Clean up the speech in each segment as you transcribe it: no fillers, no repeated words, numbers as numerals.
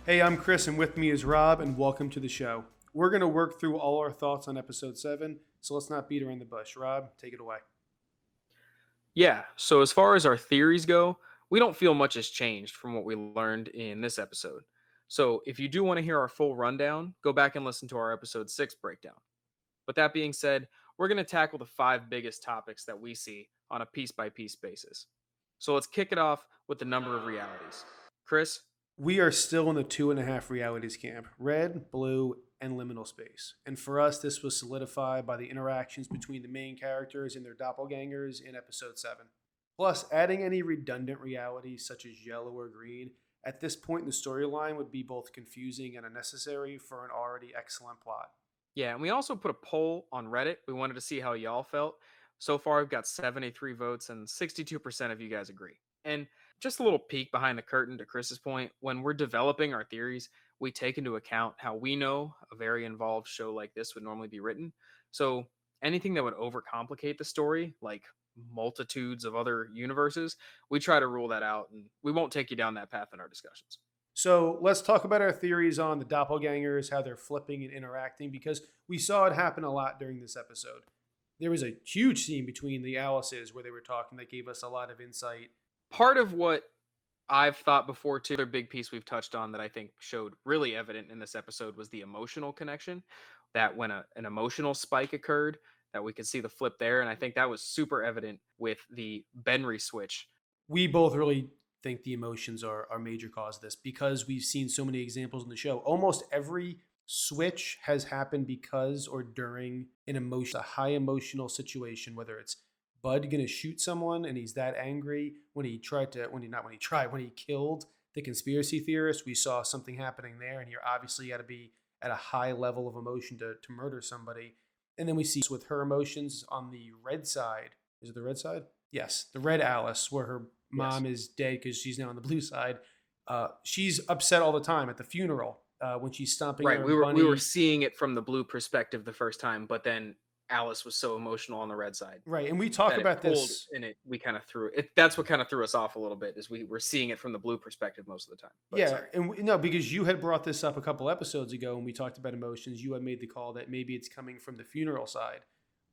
Hey, I'm Chris, and with me is Rob, and welcome to the show. We're going to work through all our thoughts on episode 7, so let's not beat around the bush. Rob, take it away. Yeah, so as far as our theories go, we don't feel much has changed from what we learned in this episode. So if you do want to hear our full rundown, go back and listen to our episode 6 breakdown. But that being said, we're going to tackle the 5 biggest topics that we see on a piece by piece basis. So let's kick it off with the number of realities. Chris? We are still in the 2.5 realities camp: red, blue, and liminal space. And for us, this was solidified by the interactions between the main characters and their doppelgangers in episode 7. Plus, adding any redundant realities such as yellow or green at this point in the storyline would be both confusing and unnecessary for an already excellent plot. Yeah, and we also put a poll on Reddit. We wanted to see how y'all felt. So far, I've got 73 votes, and 62% of you guys agree. And just a little peek behind the curtain to Chris's point, when we're developing our theories, we take into account how we know a very involved show like this would normally be written. So anything that would overcomplicate the story, like multitudes of other universes, we try to rule that out, and we won't take you down that path in our discussions. So let's talk about our theories on the doppelgangers, how they're flipping and interacting, because we saw it happen a lot during this episode. There was a huge scene between the Alices where they were talking that gave us a lot of insight. Part of what I've thought before too, another big piece we've touched on that I think showed really evident in this episode was the emotional connection. That when an emotional spike occurred, that we could see the flip there. And I think that was super evident with the Benry switch. We both really think the emotions are a major cause of this because we've seen so many examples in the show. Almost every switch has happened because or during a high emotional situation, whether it's Bud gonna shoot someone and he's that angry when he killed the conspiracy theorist. We saw something happening there, and you're obviously got to be at a high level of emotion to murder somebody. And then we see with her emotions on the red side. Is it the red side? Yes, the red Alice, where her mom is dead because she's now on the blue side. She's upset all the time at the funeral when she's stomping Right. her We were bunny. seeing it from the blue perspective the first time, but then Alice was so emotional on the red side Right, and we talk that it about pulled this. and it we kind of threw it. That's what kind of threw us off a little bit is we were seeing it from the blue perspective most of the time. But Yeah, sorry. and no, because you had brought this up a couple episodes ago when we talked about emotions. You had made the call that maybe it's coming from the funeral side.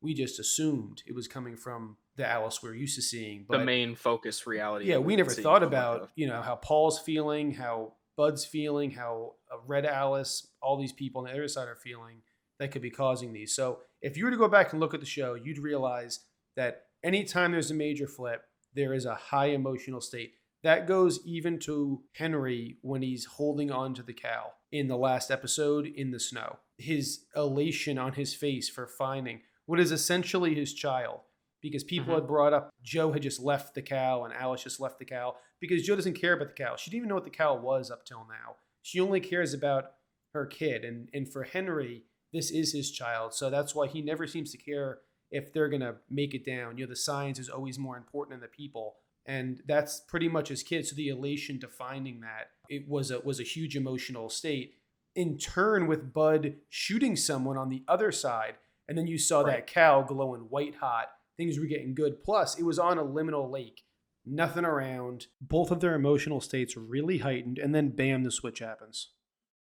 We just assumed it was coming from the Alice we're used to seeing, The but main focus reality yeah, that we we've been never seeing thought so much about of. how Paul's feeling, how Bud's feeling, how Red Alice, all these people on the other side are feeling that could be causing these. So if you were to go back and look at the show, you'd realize that anytime there's a major flip, there is a high emotional state. That goes even to Henry when he's holding on to the cow in the last episode in the snow. His elation on his face for finding what is essentially his child. Because people Mhm. had brought up Joe had just left the cow and Alice just left the cow because Joe doesn't care about the cow. She didn't even know what the cow was up till now. She only cares about her kid. And for Henry, this is his child. So that's why he never seems to care if they're going to make it down. The science is always more important than the people. And that's pretty much his kid. So the elation to finding that it was a huge emotional state. In turn, with Bud shooting someone on the other side, and then you saw Right. that cow glowing white hot. Things were getting good. Plus, it was on a liminal lake, nothing around. Both of their emotional states really heightened, and then bam, the switch happens.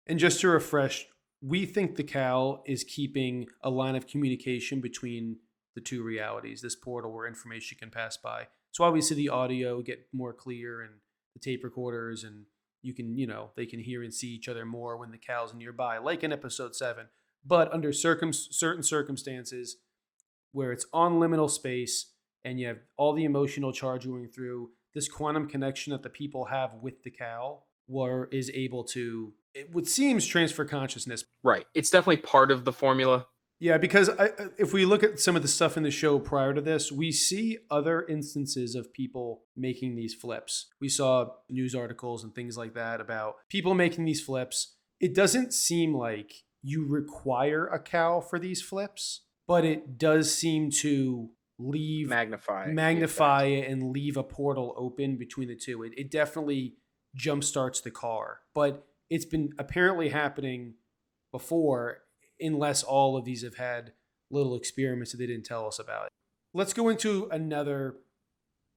And just to refresh, we think the cow is keeping a line of communication between the two realities, this portal where information can pass by. So obviously the audio get more clear and the tape recorders, and you can, they can hear and see each other more when the cow's nearby, like in episode 7. But under certain circumstances where it's on liminal space and you have all the emotional charge going through, this quantum connection that the people have with the cow is able to, it would seems, transfer consciousness. Right. It's definitely part of the formula. Yeah, because if we look at some of the stuff in the show prior to this, we see other instances of people making these flips. We saw news articles and things like that about people making these flips. It doesn't seem like you require a cow for these flips, but it does seem to magnify it and leave a portal open between the two. It definitely jumpstarts the car, but it's been apparently happening before, unless all of these have had little experiments that they didn't tell us about. Let's go into another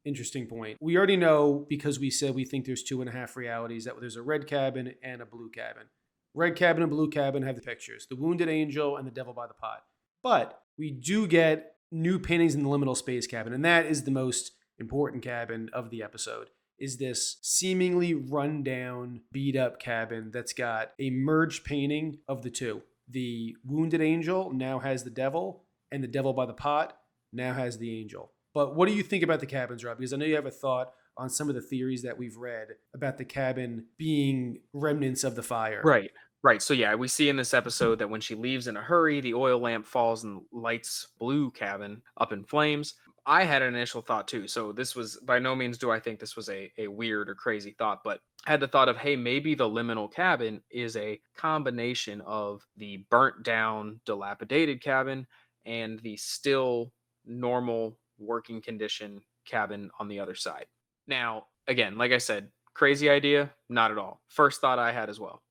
interesting point. We already know, because we said we think there's 2.5 realities, that there's a red cabin and a blue cabin. Red cabin and blue cabin have the pictures, the wounded angel and the devil by the pot. But we do get new paintings in the liminal space cabin, and that is the most important cabin of the episode. Is this seemingly rundown, beat up cabin that's got a merged painting of the two. The wounded angel now has the devil, and the devil by the pot now has the angel. But what do you think about the cabins, Rob? Because I know you have a thought on some of the theories that we've read about the cabin being remnants of the fire. Right. Right. So yeah, we see in this episode that when she leaves in a hurry, the oil lamp falls and lights blue cabin up in flames. I had an initial thought too. So this was, by no means do I think this was a weird or crazy thought, but I had the thought of, hey, maybe the liminal cabin is a combination of the burnt down, dilapidated cabin and the still normal working condition cabin on the other side. Now, again, like I said, crazy idea, not at all. First thought I had as well.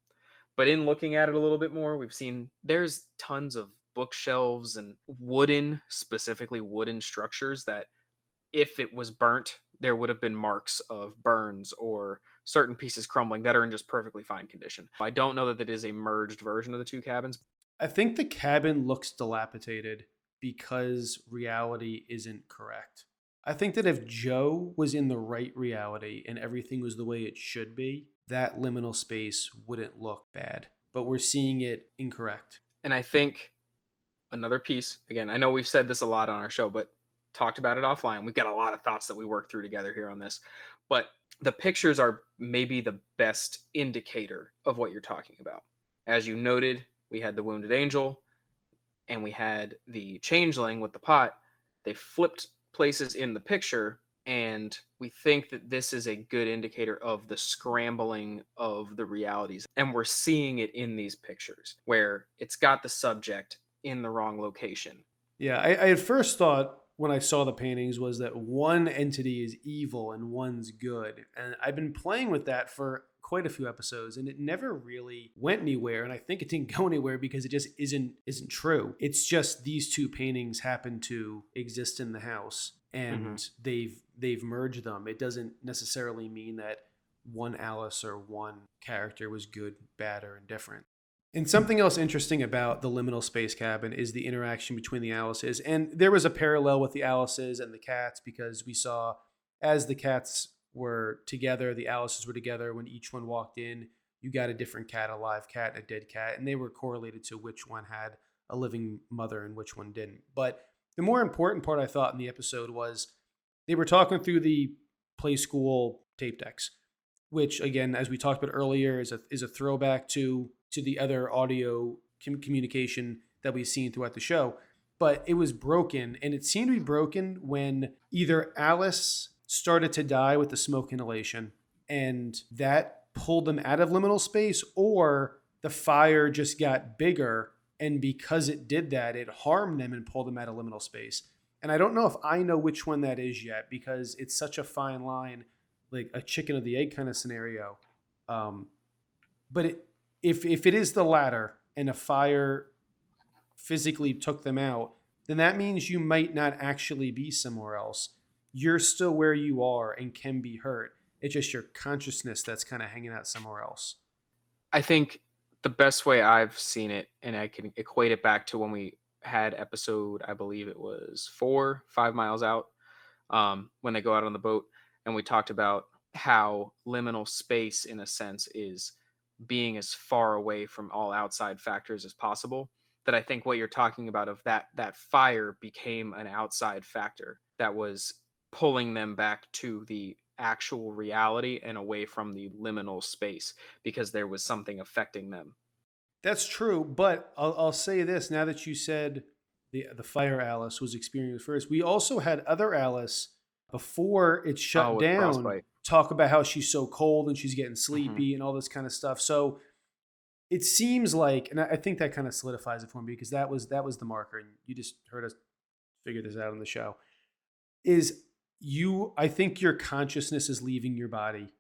But in looking at it a little bit more, we've seen there's tons of bookshelves and specifically wooden structures that if it was burnt, there would have been marks of burns or certain pieces crumbling that are in just perfectly fine condition. I don't know that it is a merged version of the two cabins. I think the cabin looks dilapidated because reality isn't correct. I think that if Joe was in the right reality and everything was the way it should be, that liminal space wouldn't look bad. But we're seeing it incorrect. And I think another piece, again, I know we've said this a lot on our show, but talked about it offline. We've got a lot of thoughts that we work through together here on this. But the pictures are maybe the best indicator of what you're talking about. As you noted, we had the wounded angel and we had the changeling with the pot. They flipped places in the picture, and we think that this is a good indicator of the scrambling of the realities. And we're seeing it in these pictures where it's got the subject in the wrong location. Yeah, I at first thought when I saw the paintings was that one entity is evil and one's good. And I've been playing with that for quite a few episodes, and it never really went anywhere. And I think it didn't go anywhere because it just isn't true. It's just these two paintings happen to exist in the house, and they've merged them. It doesn't necessarily mean that one Alice or one character was good, bad, or indifferent. And something else interesting about the liminal space cabin is the interaction between the Alices. And there was a parallel with the Alices and the cats, because we saw as the cats were together, the Alices were together. When each one walked in, you got a different cat, a live cat and a dead cat. And they were correlated to which one had a living mother and which one didn't. But the more important part, I thought, in the episode was they were talking through the play school tape decks, which, again, as we talked about earlier, is a throwback to the other audio communication that we've seen throughout the show. But it was broken, and it seemed to be broken when either Alice started to die with the smoke inhalation, and that pulled them out of liminal space, or the fire just got bigger, and because it did that, it harmed them and pulled them out of liminal space. And I don't know if I know which one that is yet, because it's such a fine line, like a chicken or the egg kind of scenario. But if it is the latter and a fire physically took them out, then that means you might not actually be somewhere else. You're still where you are and can be hurt. It's just your consciousness that's kind of hanging out somewhere else. I think the best way I've seen it, and I can equate it back to when we had episode, I believe it was 5 miles out, when they go out on the boat, and we talked about how liminal space, in a sense, is being as far away from all outside factors as possible. That I think what you're talking about of that fire became an outside factor that was pulling them back to the actual reality and away from the liminal space because there was something affecting them. That's true, but I'll say this, now that you said the fire Alice was experiencing first, we also had other Alice before it shut down frostbite. Talk about how she's so cold and she's getting sleepy and all this kind of stuff. So it seems like, and I think that kind of solidifies it for me, because that was the marker, and you just heard us figure this out on the show, I think your consciousness is leaving your body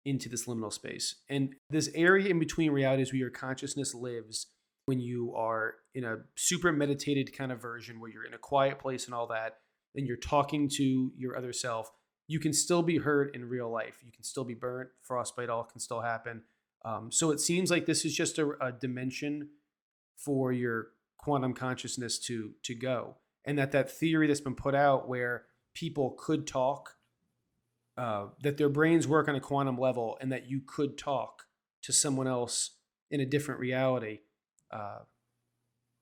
into this liminal space. And this area in between realities where your consciousness lives, when you are in a super meditated kind of version where you're in a quiet place and all that, and you're talking to your other self, you can still be hurt in real life. You can still be burnt. Frostbite, all can still happen. So it seems like this is just a dimension for your quantum consciousness to go, and that theory that's been put out where people could talk, that their brains work on a quantum level, and that you could talk to someone else in a different reality, uh,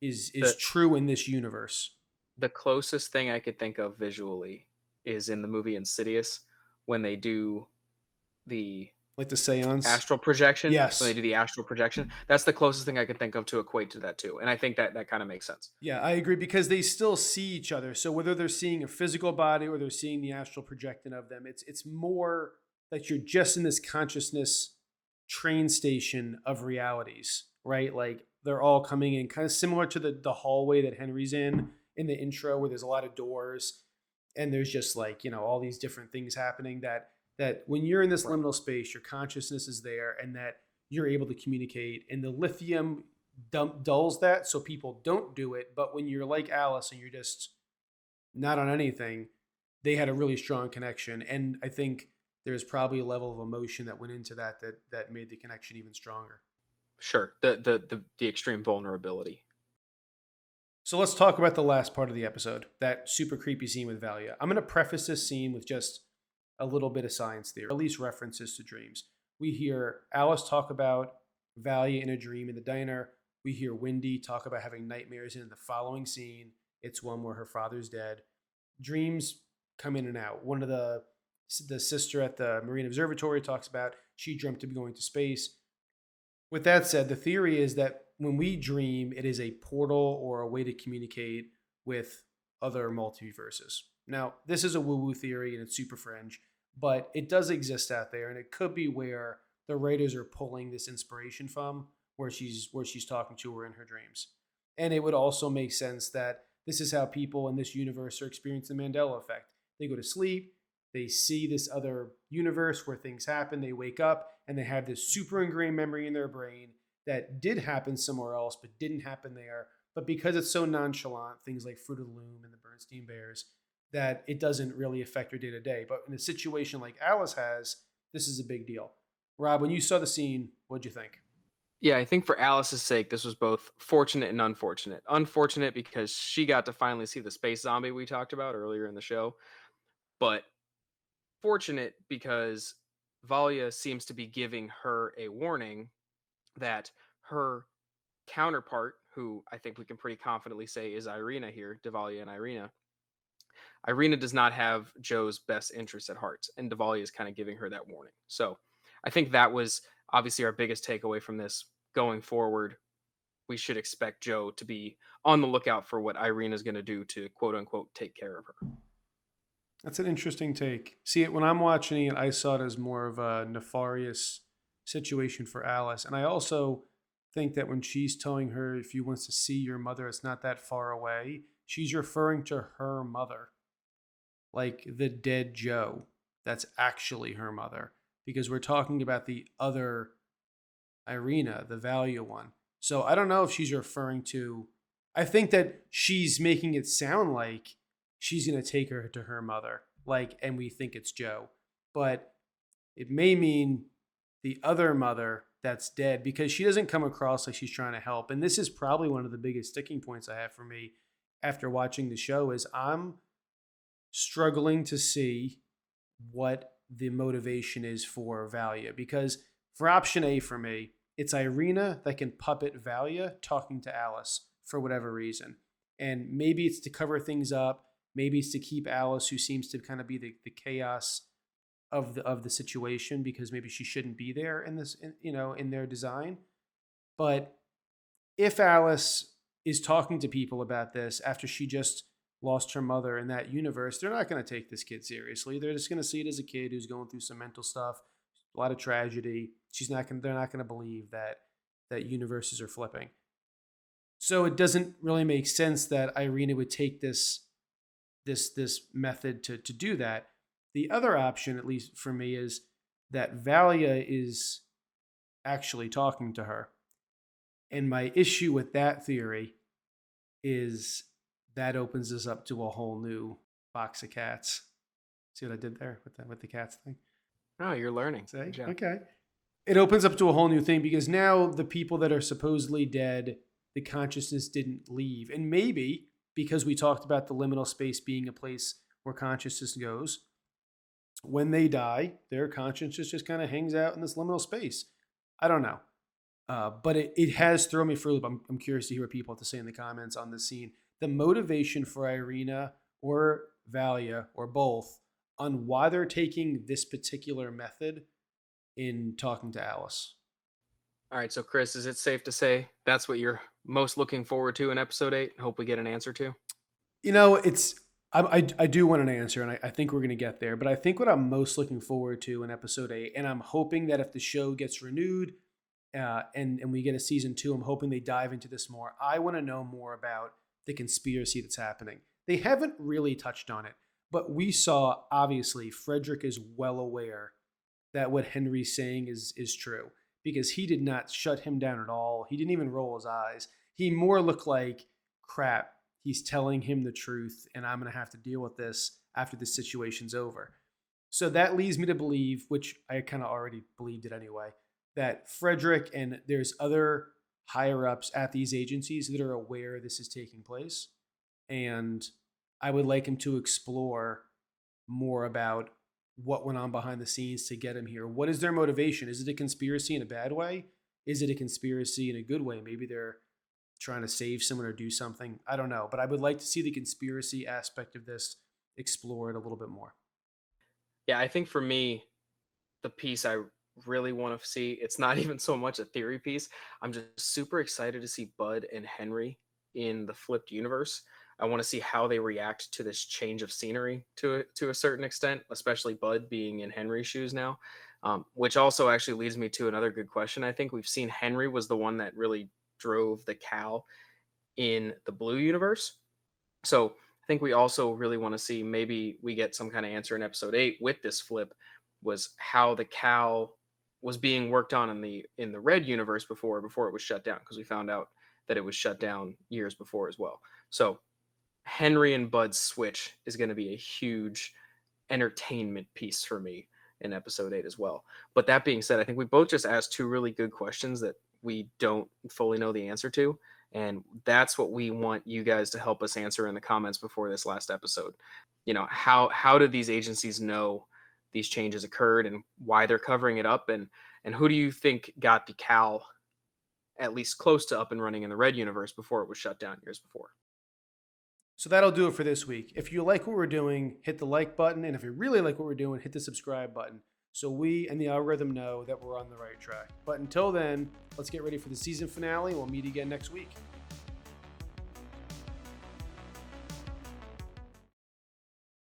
is The true in this universe. the closest thing I could think of visually is in the movie Insidious when they do the Like the seance. astral projection. When they Yes. do the astral projection, that's the closest thing I could think of to equate to that too. And I think that kind of makes sense. Yeah, I agree because they still see each other. So whether they're seeing a physical body or they're seeing the astral projecting of them, it's more that you're just in this consciousness train station of realities, right? Like they're all coming in kind of similar to the hallway that Henry's in the intro where there's a lot of doors and there's just like, all these different things happening that when you're in this Right. liminal space, your consciousness is there and that you're able to communicate. And the lithium dulls that so people don't do it. But when you're like Alice and you're just not on anything, they had a really strong connection. And I think there's probably a level of emotion that went into that made the connection even stronger. Sure. The extreme vulnerability. So let's talk about the last part of the episode, that super creepy scene with Valya. I'm going to preface this scene with just a little bit of science theory, at least references to dreams. We hear Alice talk about Valya in a dream in the diner. We hear Wendy talk about having nightmares, and in the following scene, it's one where her father's dead. Dreams come in and out. One of the sister at the Marine Observatory talks about she dreamt of going to space. With that said, the theory is that when we dream, it is a portal or a way to communicate with other multiverses. Now, this is a woo-woo theory and it's super fringe, but it does exist out there, and it could be where the writers are pulling this inspiration from, where she's talking to her in her dreams. And it would also make sense that this is how people in this universe are experiencing the Mandela effect. They go to sleep, they see this other universe where things happen, they wake up, and they have this super ingrained memory in their brain that did happen somewhere else but didn't happen there. But because it's so nonchalant, things like Fruit of the Loom and the Bernstein Bears, that it doesn't really affect your day to day. But in a situation like Alice has, this is a big deal. Rob, when you saw the scene, what'd you think? Yeah, I think for Alice's sake, this was both fortunate and unfortunate. Unfortunate because she got to finally see the space zombie we talked about earlier in the show, but fortunate because Valya seems to be giving her a warning that her counterpart, who I think we can pretty confidently say is Irina here, Devalia and Irina does not have Joe's best interests at heart, and Devalia is kind of giving her that warning. So I think that was obviously our biggest takeaway from this going forward. We should expect Joe to be on the lookout for what Irina is going to do to quote unquote take care of her. That's an interesting take. See, when I'm watching it, I saw it as more of a nefarious situation for Alice. And I also think that when she's telling her if you wants to see your mother, it's not that far away, she's referring to her mother, like the dead Joe. That's actually her mother. Because we're talking about the other Irina, the Valya one. So I don't know if she's referring to. I think that she's making it sound like she's going to take her to her mother, like, and we think it's Joe. But it may mean the other mother that's dead because she doesn't come across like she's trying to help. And this is probably one of the biggest sticking points I have for me after watching the show is I'm struggling to see what the motivation is for Valya because for option A for me, it's Irina that can puppet Valya talking to Alice for whatever reason. And maybe it's to cover things up. Maybe it's to keep Alice, who seems to kind of be the chaos of the situation, because maybe she shouldn't be there in this, in their design. But if Alice is talking to people about this after she just lost her mother in that universe, they're not going to take this kid seriously. They're just going to see it as a kid who's going through some mental stuff, a lot of tragedy. They're not going to believe that universes are flipping. So it doesn't really make sense that Irina would take this method to do that. The other option, at least for me, is that Valya is actually talking to her. And my issue with that theory is that opens us up to a whole new box of cats. See what I did there with the cats thing? Oh, you're learning. See? Good job. Okay. It opens up to a whole new thing because now the people that are supposedly dead, the consciousness didn't leave. And maybe because we talked about the liminal space being a place where consciousness goes, when they die, their consciousness just kind of hangs out in this liminal space. I don't know. But it has thrown me for a loop. I'm curious to hear what people have to say in the comments on this scene. The motivation for Irina or Valya or both on why they're taking this particular method in talking to Alice. All right, so Chris, is it safe to say that's what you're most looking forward to in episode 8? Hope we get an answer to. You know, I do want an answer, and I think we're going to get there. But I think what I'm most looking forward to in episode 8, and I'm hoping that if the show gets renewed and we get a season 2, I'm hoping they dive into this more. I want to know more about the conspiracy that's happening. They haven't really touched on it, but we saw, obviously, Frederic is well aware that what Henry's saying is true because he did not shut him down at all. He didn't even roll his eyes. He more looked like, crap, he's telling him the truth, and I'm going to have to deal with this after this situation's over. So that leads me to believe, which I kind of already believed it anyway, that Frederic and there's other higher-ups at these agencies that are aware this is taking place. And I would like him to explore more about what went on behind the scenes to get him here. What is their motivation? Is it a conspiracy in a bad way? Is it a conspiracy in a good way? Maybe they're trying to save someone or do something. I don't know. But I would like to see the conspiracy aspect of this explored a little bit more. Yeah, I think for me, the piece I really want to see, it's not even so much a theory piece. I'm just super excited to see Bud and Henry in the flipped universe. I want to see how they react to this change of scenery to a certain extent, especially Bud being in Henry's shoes now, which also actually leads me to another good question. I think we've seen Henry was the one that really drove the Cal in the blue universe. So I think we also really want to see, maybe we get some kind of answer in episode 8 with this flip, was how the Cal was being worked on in the red universe before it was shut down, because we found out that it was shut down years before as well. So Henry and Bud's switch is going to be a huge entertainment piece for me in episode 8 as well. But that being said, I think we both just asked 2 really good questions that we don't fully know the answer to. And that's what we want you guys to help us answer in the comments before this last episode. You know, how did these agencies know these changes occurred and why they're covering it up? And who do you think got the Cal at least close to up and running in the red universe before it was shut down years before? So that'll do it for this week. If you like what we're doing, hit the like button. And if you really like what we're doing, hit the subscribe button so we and the algorithm know that we're on the right track. But until then, let's get ready for the season finale. We'll meet again next week.